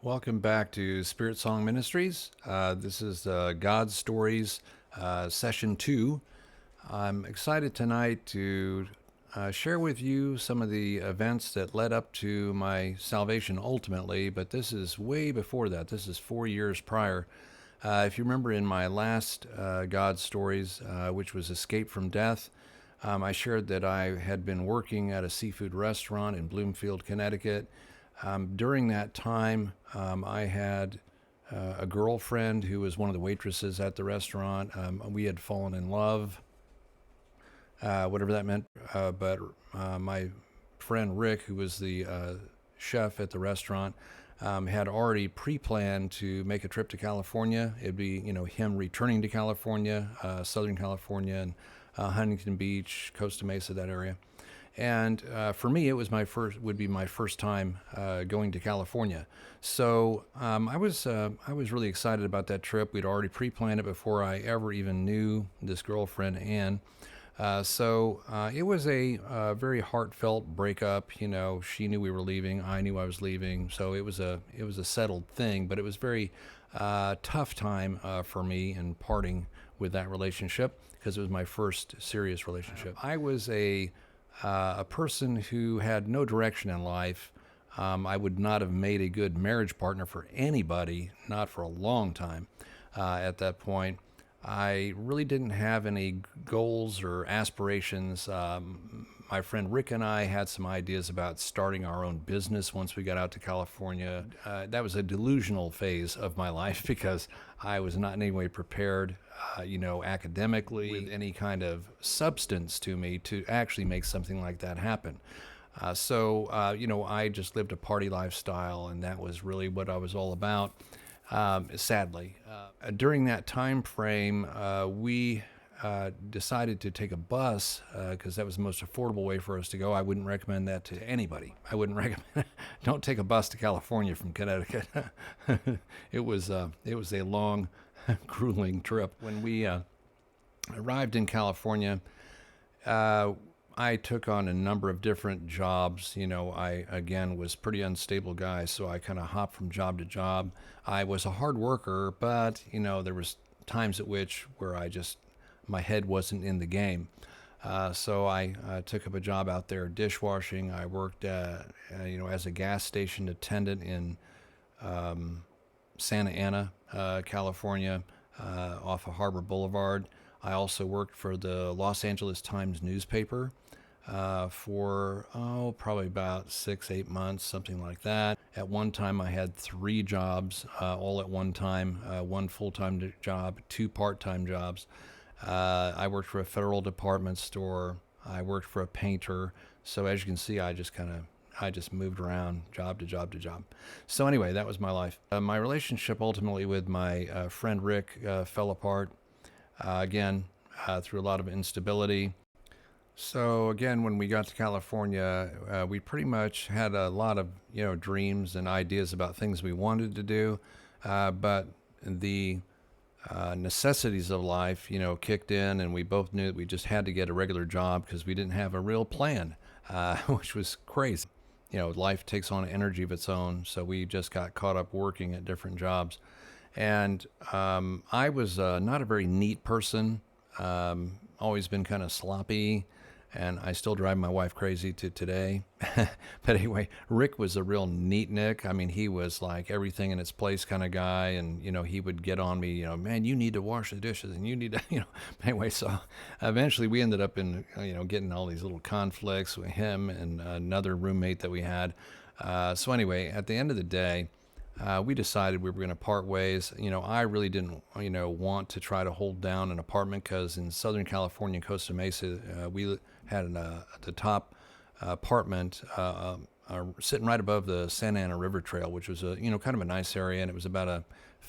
Welcome back to Spirit Song Ministries. This is God Stories, Session 2. I'm excited tonight to share with you some of the events that led up to my salvation ultimately, but this is way before that. This is 4 years prior. If you remember in my last God Stories, which was Escape from Death, I shared that I had been working at a seafood restaurant in Bloomfield, Connecticut. During that time, I had a girlfriend who was one of the waitresses at the restaurant. We had fallen in love, whatever that meant. But my friend Rick, who was the chef at the restaurant, had already pre-planned to make a trip to California. It'd be, him returning to California, Southern California, and Huntington Beach, Costa Mesa, that area. And for me, would be my first time going to California. So I was really excited about that trip. We'd already pre-planned it before I ever even knew this girlfriend, Ann. So it was a very heartfelt breakup. She knew we were leaving. I knew I was leaving. So it was a settled thing. But it was very tough time for me in parting with that relationship because it was my first serious relationship. I was a person who had no direction in life. I would not have made a good marriage partner for anybody, not for a long time at that point. I really didn't have any goals or aspirations. My friend Rick and I had some ideas about starting our own business once we got out to California. That was a delusional phase of my life because I was not in any way prepared, academically, with any kind of substance to me to actually make something like that happen. I just lived a party lifestyle, and that was really what I was all about. Sadly, during that time frame, we decided to take a bus because that was the most affordable way for us to go. I wouldn't recommend that to anybody. I wouldn't recommend. Don't take a bus to California from Connecticut. It was a long, grueling trip. When we arrived in California, I took on a number of different jobs. I, again, was pretty unstable guy, so I kind of hopped from job to job. I was a hard worker, but, there was times at which where my head wasn't in the game. So I took up a job out there dishwashing. I worked, as a gas station attendant in Santa Ana, California, off of Harbor Boulevard. I also worked for the Los Angeles Times newspaper for probably about 6-8 months, something like that. At one time, I had 3 jobs all at one time: one full-time job, 2 part-time jobs. I worked for a federal department store. I worked for a painter. So as you can see, I just moved around job to job to job. So anyway, that was my life. My relationship ultimately with my friend Rick fell apart. Again, through a lot of instability. So again, when we got to California, we pretty much had a lot of dreams and ideas about things we wanted to do, but the necessities of life, kicked in, and we both knew that we just had to get a regular job because we didn't have a real plan, which was crazy. Life takes on energy of its own, so we just got caught up working at different jobs. And I was not a very neat person, always been kind of sloppy, and I still drive my wife crazy to today. But anyway, Rick was a real neat Nick. I mean, he was like everything in its place kind of guy, and he would get on me, man, you need to wash the dishes, and you need to, Anyway, so eventually we ended up in, getting all these little conflicts with him and another roommate that we had. So anyway, at the end of the day, we decided we were going to part ways. I really didn't, want to try to hold down an apartment because in Southern California, Costa Mesa, we had the top apartment sitting right above the Santa Ana River Trail, which was kind of a nice area, and it was about a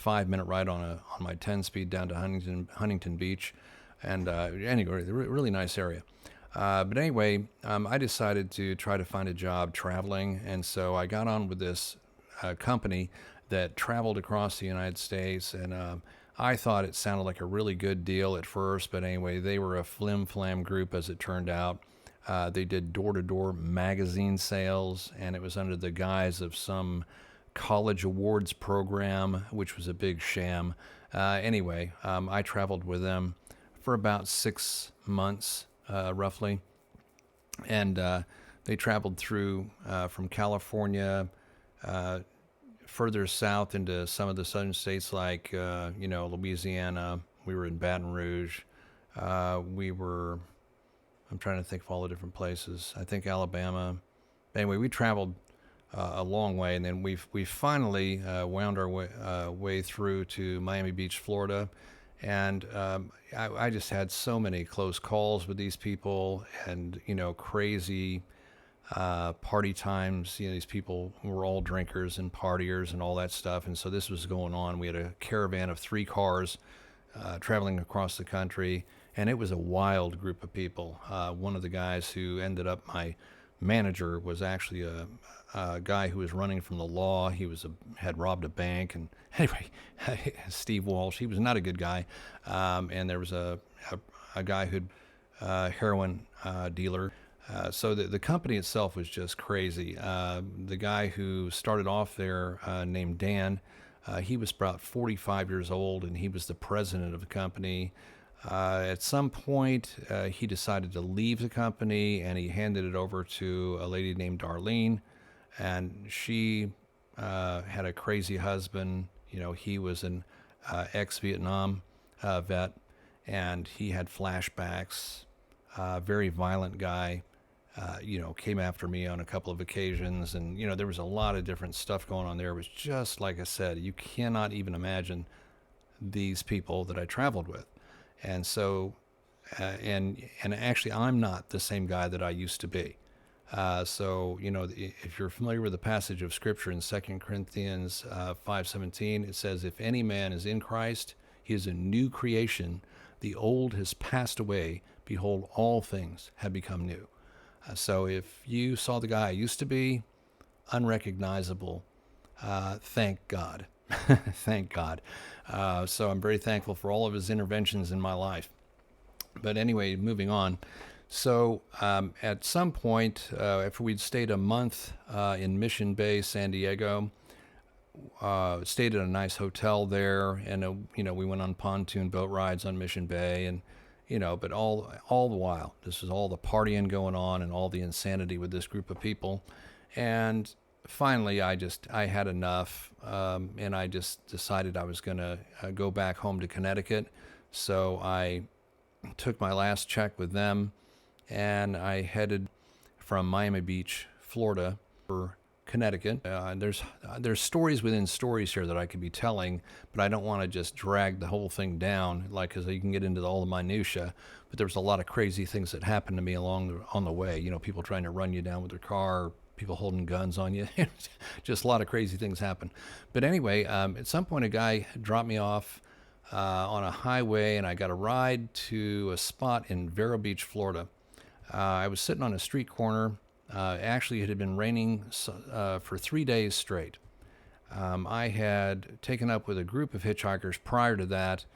5-minute ride on my 10-speed down to Huntington Beach, and anyway, really nice area. But anyway, I decided to try to find a job traveling, and so I got on with this company that traveled across the United States, and I thought it sounded like a really good deal at first, but anyway, they were a flim-flam group as it turned out. They did door-to-door magazine sales, and it was under the guise of some college awards program, which was a big sham. Anyway, I traveled with them for about 6 months, roughly. And they traveled through from California further south into some of the southern states like, Louisiana. We were in Baton Rouge. I'm trying to think of all the different places. I think Alabama. Anyway, we traveled a long way, and then we finally wound our way through to Miami Beach, Florida. And I just had so many close calls with these people, and crazy party times. These people were all drinkers and partiers and all that stuff. And so this was going on. We had a caravan of 3 cars traveling across the country, and it was a wild group of people. One of the guys who ended up my manager was actually a guy who was running from the law. He had robbed a bank, and anyway, Steve Walsh. He was not a good guy. And there was a guy who'd heroin dealer. So the company itself was just crazy. The guy who started off there, named Dan, he was about 45 years old, and he was the president of the company. At some point, he decided to leave the company, and he handed it over to a lady named Darlene, and she had a crazy husband. He was an ex-Vietnam vet, and he had flashbacks. Very violent guy. Came after me on a couple of occasions, and there was a lot of different stuff going on there. It was just like I said, you cannot even imagine these people that I traveled with. And so, and actually, I'm not the same guy that I used to be. So, if you're familiar with the passage of Scripture in 2 Corinthians 5:17, it says, "If any man is in Christ, he is a new creation. The old has passed away. Behold, all things have become new." So if you saw the guy I used to be, unrecognizable, thank God. Thank God. So I'm very thankful for all of his interventions in my life. But anyway, moving on. So at some point, after we'd stayed a month in Mission Bay, San Diego, stayed at a nice hotel there, and we went on pontoon boat rides on Mission Bay, and but all the while, this was all the partying going on and all the insanity with this group of people. And finally, I had enough, and I just decided I was going to go back home to Connecticut. So I took my last check with them, and I headed from Miami Beach, Florida, for Connecticut. There's stories within stories here that I could be telling, but I don't want to just drag the whole thing down, because you can get into all the minutia. But there was a lot of crazy things that happened to me on the way. People trying to run you down with their car, people holding guns on you. Just a lot of crazy things happen. But anyway, at some point, a guy dropped me off on a highway, and I got a ride to a spot in Vero Beach, Florida. I was sitting on a street corner. Actually, it had been raining for 3 days straight. I had taken up with a group of hitchhikers prior to that.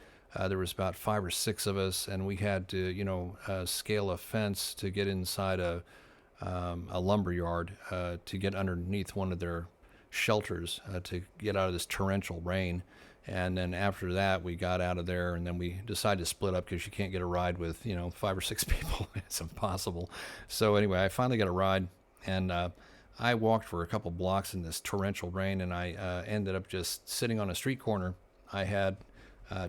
There was about 5 or 6 of us, and we had to, scale a fence to get inside a lumber yard to get underneath one of their shelters to get out of this torrential rain. And then after that, we got out of there, and then we decided to split up because you can't get a ride with 5 or 6 people. It's impossible. So anyway, I finally got a ride, and I walked for a couple blocks in this torrential rain, and I ended up just sitting on a street corner. I had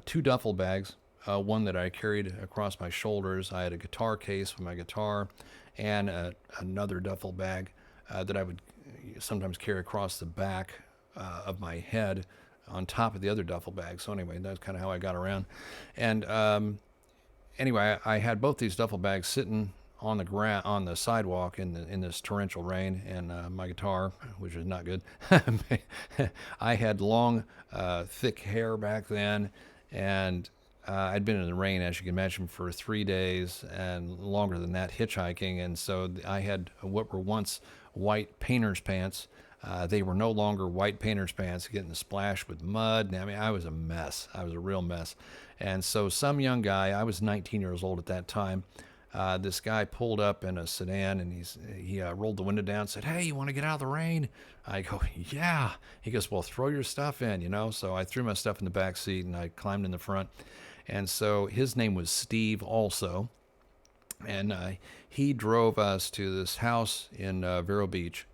2 duffel bags, one that I carried across my shoulders. I had a guitar case with my guitar, and another duffel bag that I would sometimes carry across the back of my head on top of the other duffel bag. So anyway, that's kind of how I got around. And anyway, I had both these duffel bags sitting on the ground, on the sidewalk in this torrential rain, and my guitar, which was not good. I had long, thick hair back then, and I'd been in the rain, as you can imagine, for 3 days and longer than that, hitchhiking. And so I had what were once white painter's pants. They were no longer white painter's pants, getting splashed with mud. I mean, I was a mess. I was a real mess. And so some young guy, I was 19 years old at that time, This guy pulled up in a sedan, and he rolled the window down and said, "Hey, you want to get out of the rain?" I go, "Yeah." He goes, "Well, throw your stuff in, you know." So I threw my stuff in the back seat, and I climbed in the front. And so his name was Steve also. And he drove us to this house in Vero Beach.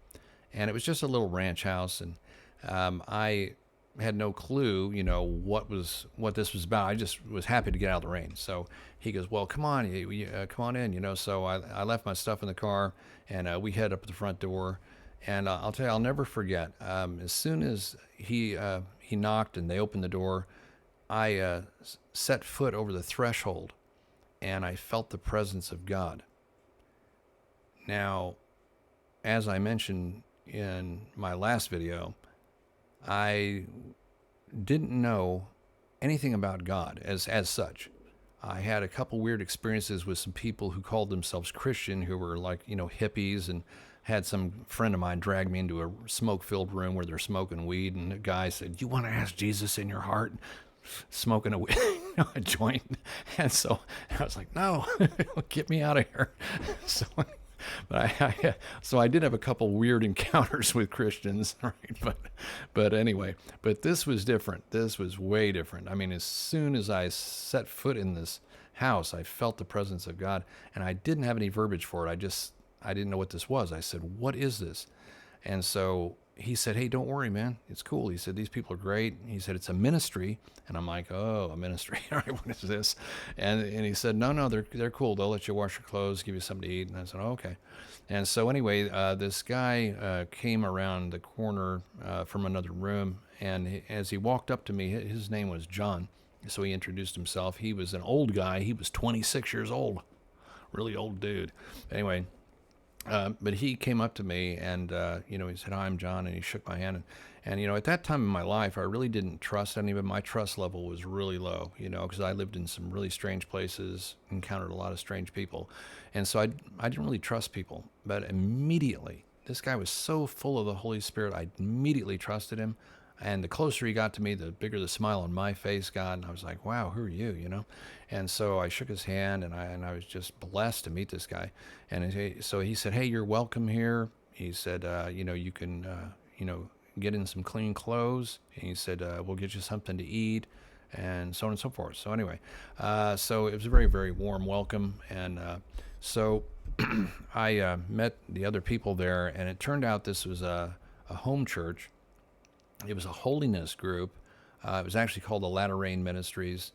And it was just a little ranch house. And I had no clue, you know, what this was about. I just was happy to get out of the rain. So he goes, "Well, come on, come on in, you know." So I left my stuff in the car, and we head up to the front door. And I'll tell you, I'll never forget. As soon as he knocked and they opened the door, I set foot over the threshold, and I felt the presence of God. Now, as I mentioned in my last video, I didn't know anything about God as such. I had a couple weird experiences with some people who called themselves Christian, who were like, you know, hippies, and had some friend of mine drag me into a smoke-filled room where they're smoking weed, and the guy said, "You want to ask Jesus in your heart?" Smoking a joint. And so I was like, "No, get me out of here." So so I did have a couple weird encounters with Christians, right? But anyway, but this was different. This was way different. I mean, as soon as I set foot in this house, I felt the presence of God, and I didn't have any verbiage for it. I didn't know what this was. I said, "What is this?" And so he said, "Hey, don't worry, man. It's cool." He said, "These people are great." He said, "It's a ministry." And I'm like, "Oh, a ministry. All right, what is this?" And he said, No, they're cool. They'll let you wash your clothes, give you something to eat." And I said, "Oh, okay." And so anyway, this guy came around the corner from another room, and as he walked up to me, his name was John. So he introduced himself. He was an old guy. He was 26 years old. Really old dude. Anyway, but he came up to me, and you know, he said, "Hi, I'm John," and he shook my hand. And you know, at that time in my life, I really didn't trust anyone. My trust level was really low, you know, because I lived in some really strange places, encountered a lot of strange people, and so I didn't really trust people. But immediately, this guy was so full of the Holy Spirit, I immediately trusted him. And the closer he got to me, the bigger the smile on my face got. And I was like, "Wow, who are you?" You know? And so I shook his hand, and I was just blessed to meet this guy. And so he said, "Hey, you're welcome here." He said, "You know, you can, you know, get in some clean clothes." And he said, "We'll get you something to eat," and so on and so forth. So anyway, so it was a very, very warm welcome. And so I met the other people there, and it turned out this was a home church. It was a holiness group. It was actually called the Latter Rain Ministries.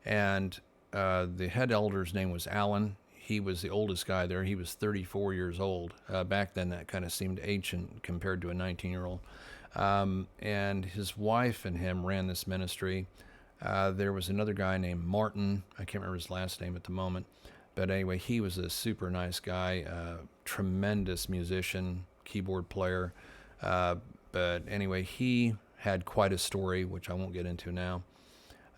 And the head elder's name was Alan. He was the oldest guy there. He was 34 years old. Back then, that kind of seemed ancient compared to a 19-year-old. And his wife and him ran this ministry. There was another guy named Martin. I can't remember his last name at the moment. But anyway, he was a super nice guy, tremendous musician, keyboard player. But anyway, he had quite a story, which I won't get into now.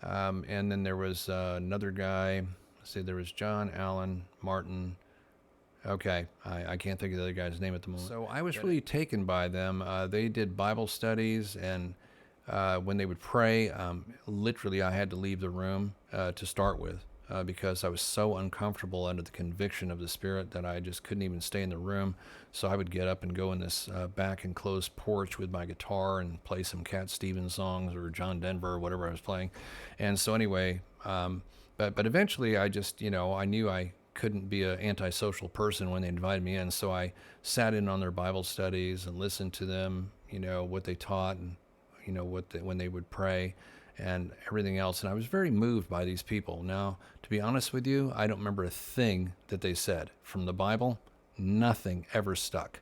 And then there was another guy. Let's see, there was John, Allen, Martin. Okay, I can't think of the other guy's name at the moment. So I was really taken by them. They did Bible studies, and when they would pray, literally I had to leave the room to start with. Because I was so uncomfortable under the conviction of the Spirit that I just couldn't even stay in the room. So I would get up and go in this back enclosed porch with my guitar and play some Cat Stevens songs or John Denver or whatever I was playing. And so anyway, but eventually I just, you know, I knew I couldn't be an antisocial person when they invited me in. So I sat in on their Bible studies and listened to them, you know, what they taught, and, you know, when they would pray and everything else. And I was very moved by these people. Now, to be honest with you, I don't remember a thing that they said from the Bible. Nothing ever stuck.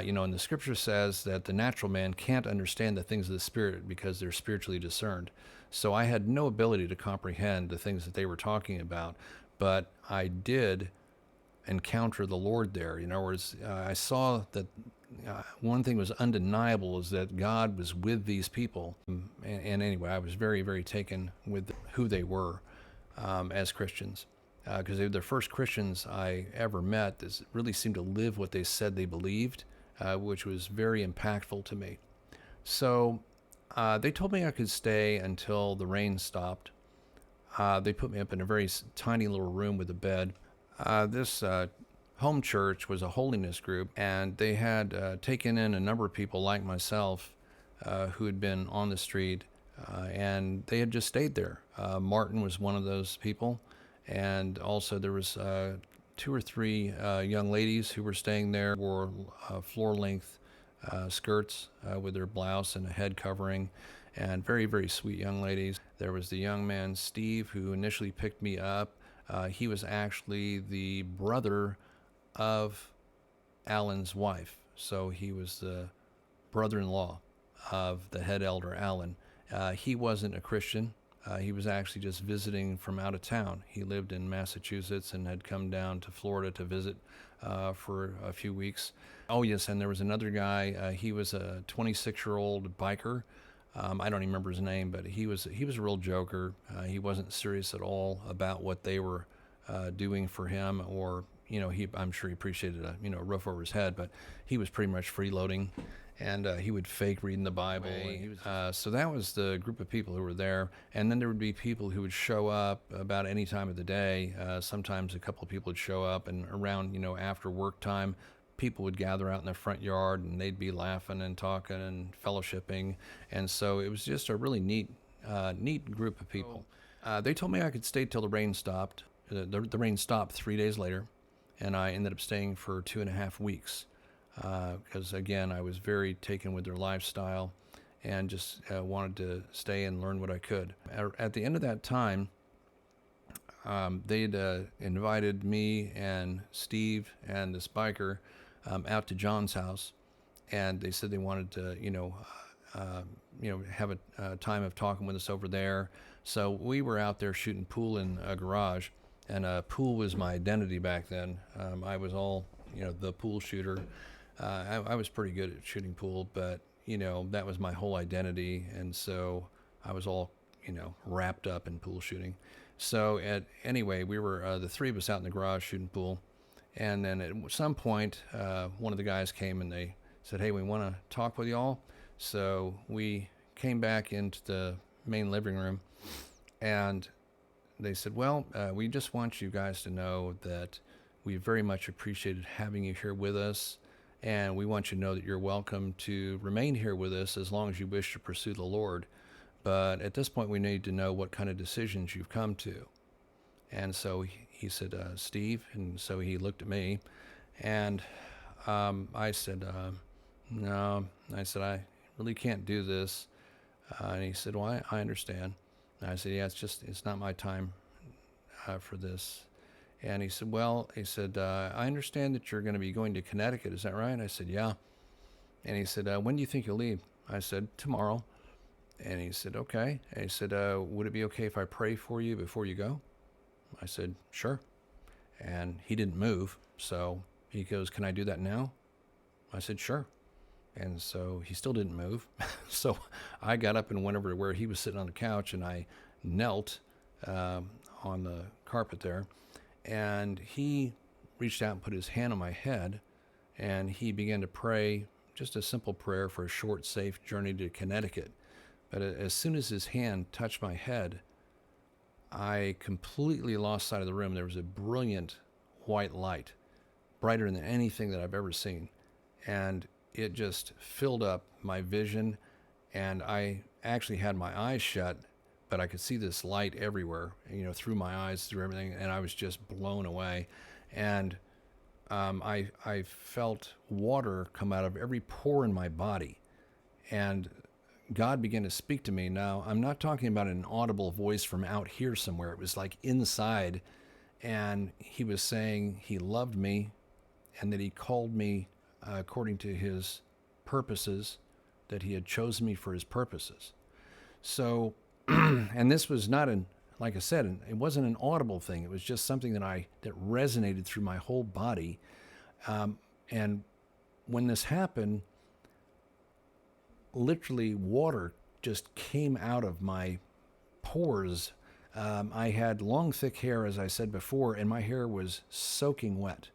You know, and the scripture says that the natural man can't understand the things of the Spirit because they're spiritually discerned. So I had no ability to comprehend the things that they were talking about, but I did encounter the Lord there. In other words, I saw that one thing was undeniable, is that God was with these people. And anyway, I was very, very taken with who they were as Christians, because they were the first Christians I ever met that really seemed to live what they said they believed, which was very impactful to me. So they told me I could stay until the rain stopped. They put me up in a very tiny little room with a bed. This home church was a holiness group, and they had taken in a number of people like myself who had been on the street, and they had just stayed there. Martin was one of those people, and also there was two or three young ladies who were staying there, wore floor-length skirts with their blouse and a head covering, and very, very sweet young ladies. There was the young man, Steve, who initially picked me up. He was actually the brother of Alan's wife. So he was the brother-in-law of the head elder, Alan. He wasn't a Christian. He was actually just visiting from out of town. He lived in Massachusetts and had come down to Florida to visit for a few weeks. Oh, yes, and there was another guy. He was a 26-year-old biker. I don't even remember his name, but he was a real joker. He wasn't serious at all about what they were doing for him, or I'm sure he appreciated a roof over his head, but he was pretty much freeloading, and he would fake reading the Bible. So that was the group of people who were there, and then there would be people who would show up about any time of the day. Sometimes a couple of people would show up, and around after work time, people would gather out in the front yard, and they'd be laughing and talking and fellowshipping, and so it was just a really neat group of people. They told me I could stay till the rain stopped. The rain stopped 3 days later, and I ended up staying for 2.5 weeks because, again, I was very taken with their lifestyle and just wanted to stay and learn what I could. At the end of that time, they'd invited me and Steve and this biker out to John's house, and they said they wanted to, have a time of talking with us over there. So we were out there shooting pool in a garage, and pool was my identity back then. I was all, the pool shooter. I was pretty good at shooting pool, but that was my whole identity, and so I was all, wrapped up in pool shooting. So anyway, we were the three of us out in the garage shooting pool, and then at some point, one of the guys came and they said, "Hey, we want to talk with y'all." So we came back into the main living room, and they said, "Well, we just want you guys to know that we very much appreciated having you here with us, and we want you to know that you're welcome to remain here with us as long as you wish to pursue the Lord. But at this point, we need to know what kind of decisions you've come to." And so he said, "Steve," and so he looked at me, and I said, "No." I said, "I really can't do this." And he said, "Well, I understand." And I said, "Yeah, it's not my time for this." And he said, "I understand that you're going to be going to Connecticut. Is that right?" I said, "Yeah." And he said, "When do you think you'll leave?" I said, "Tomorrow." And he said, "Okay." And he said, "Would it be okay if I pray for you before you go?" I said, "Sure." And he didn't move. So he goes, "Can I do that now?" I said, "Sure." And so he still didn't move. So I got up and went over to where he was sitting on the couch, and I knelt on the carpet there. And he reached out and put his hand on my head, and he began to pray just a simple prayer for a short, safe journey to Connecticut. But as soon as his hand touched my head, I completely lost sight of the room. There was a brilliant white light, brighter than anything that I've ever seen. And it just filled up my vision, and I actually had my eyes shut, but I could see this light everywhere, through my eyes, through everything, and I was just blown away. And I felt water come out of every pore in my body, and God began to speak to me. Now, I'm not talking about an audible voice from out here somewhere. It was like inside, and he was saying he loved me and that he called me according to his purposes, that he had chosen me for his purposes. So, and this was not like I said, it wasn't an audible thing. It was just something that resonated through my whole body. And when this happened, literally water just came out of my pores. I had long, thick hair, as I said before, and my hair was soaking wet.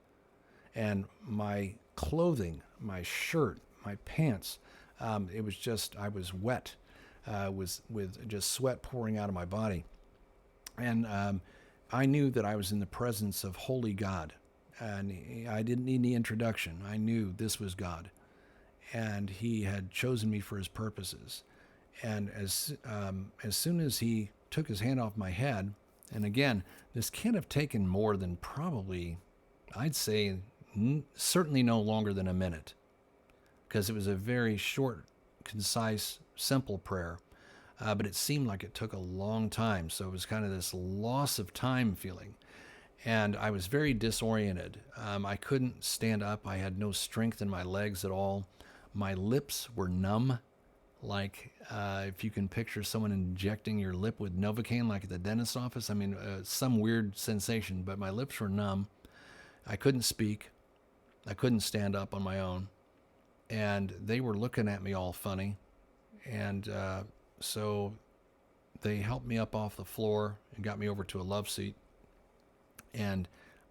And my clothing, my shirt, my pants, it was just, I was wet, with just sweat pouring out of my body. And I knew that I was in the presence of holy God, and I didn't need any introduction. I knew this was God, and He had chosen me for His purposes. And as soon as He took His hand off my head, and again, this can't have taken more than probably, I'd say, certainly no longer than a minute, because it was a very short, concise, simple prayer. But it seemed like it took a long time. So it was kind of this loss of time feeling. And I was very disoriented. I couldn't stand up. I had no strength in my legs at all. My lips were numb, like if you can picture someone injecting your lip with Novocaine, like at the dentist's office. I mean, some weird sensation, but my lips were numb. I couldn't speak. I couldn't stand up on my own. And they were looking at me all funny. And so they helped me up off the floor and got me over to a love seat. And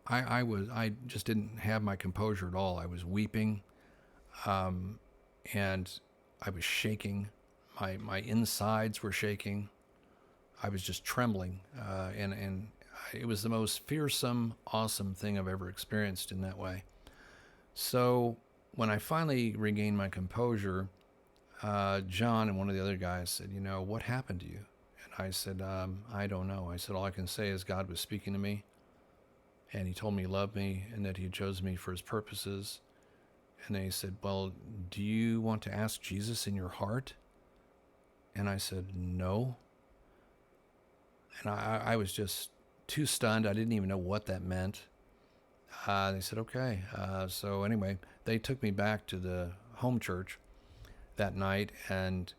I just didn't have my composure at all. I was weeping, and I was shaking. My insides were shaking. I was just trembling, and it was the most fearsome, awesome thing I've ever experienced in that way. So when I finally regained my composure, John and one of the other guys said, what happened to you? And I said, I don't know. I said, all I can say is God was speaking to me, and He told me He loved me and that He had chosen me for His purposes. And then He said, well, do you want to ask Jesus in your heart? And I said, no. And I was just too stunned. I didn't even know what that meant. They said, okay. So anyway, they took me back to the home church that night, and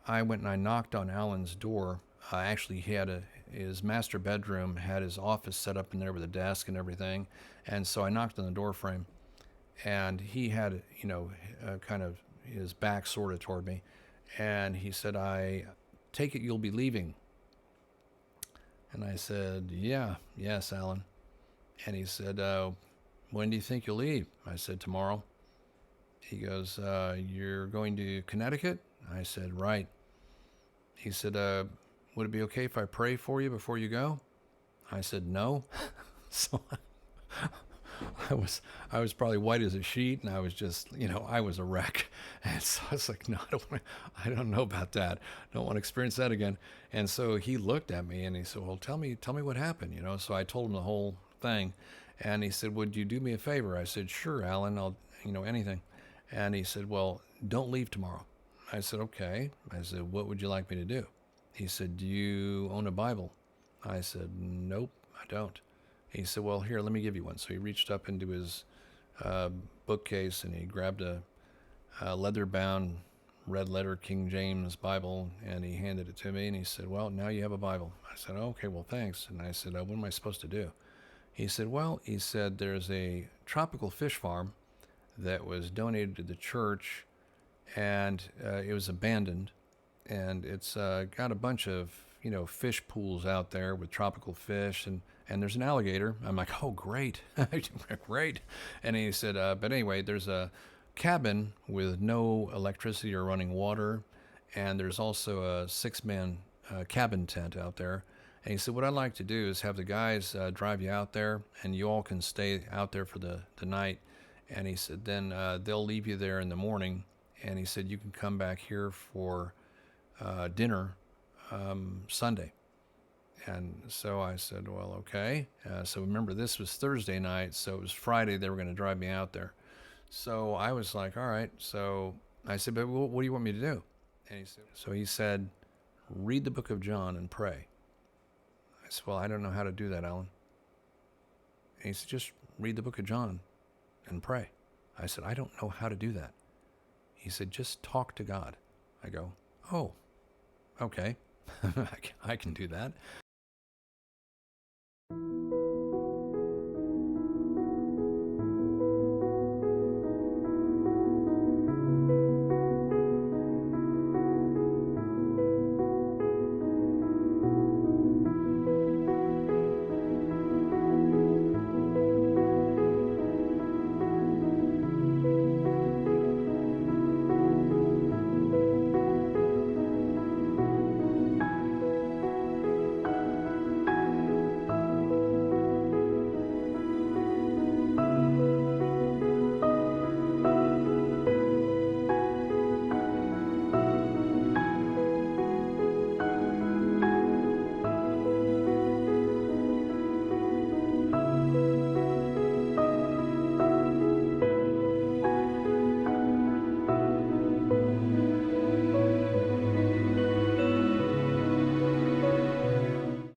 I went and I knocked on Alan's door. Actually, he had his master bedroom had his office set up in there with a desk and everything, and so I knocked on the door frame, and he had, kind of his back sort of toward me, and he said, "I take it you'll be leaving." And I said, yes, Alan. And he said, when do you think you'll leave? I said, tomorrow. He goes, you're going to Connecticut? I said, right. He said, would it be okay if I pray for you before you go? I said, no. So I was probably white as a sheet, and I was just, I was a wreck. And so I was like, no, I don't know about that. I don't want to experience that again. And so he looked at me and he said, well, tell me what happened, So I told him the whole thing. And he said, would you do me a favor? I said, sure, Alan, I'll, anything. And he said, well, don't leave tomorrow. I said, okay. I said, what would you like me to do? He said, do you own a Bible? I said, nope, I don't. He said, well, here, let me give you one. So he reached up into his bookcase and he grabbed a leather-bound red letter King James Bible, and he handed it to me, and he said, well, now you have a Bible. I said, okay, well, thanks. And I said, what am I supposed to do? He said, well, there's a tropical fish farm that was donated to the church, and it was abandoned, and it's got a bunch of fish pools out there with tropical fish, and there's an alligator. I'm like, oh, great. Great. And he said, but anyway, there's a cabin with no electricity or running water, and there's also a 6-man cabin tent out there. And he said, what I'd like to do is have the guys drive you out there, and you all can stay out there for the night. And he said, then they'll leave you there in the morning. And he said, you can come back here for dinner Sunday. And so I said, well, okay. So remember, this was Thursday night, so it was Friday they were going to drive me out there. So I was like, all right. So I said, but what do you want me to do? And he said, read the book of John and pray. I said, well, I don't know how to do that, Alan. And he said, just read the book of John and pray. I said, I don't know how to do that. He said, just talk to God. I go, oh, okay. I can do that.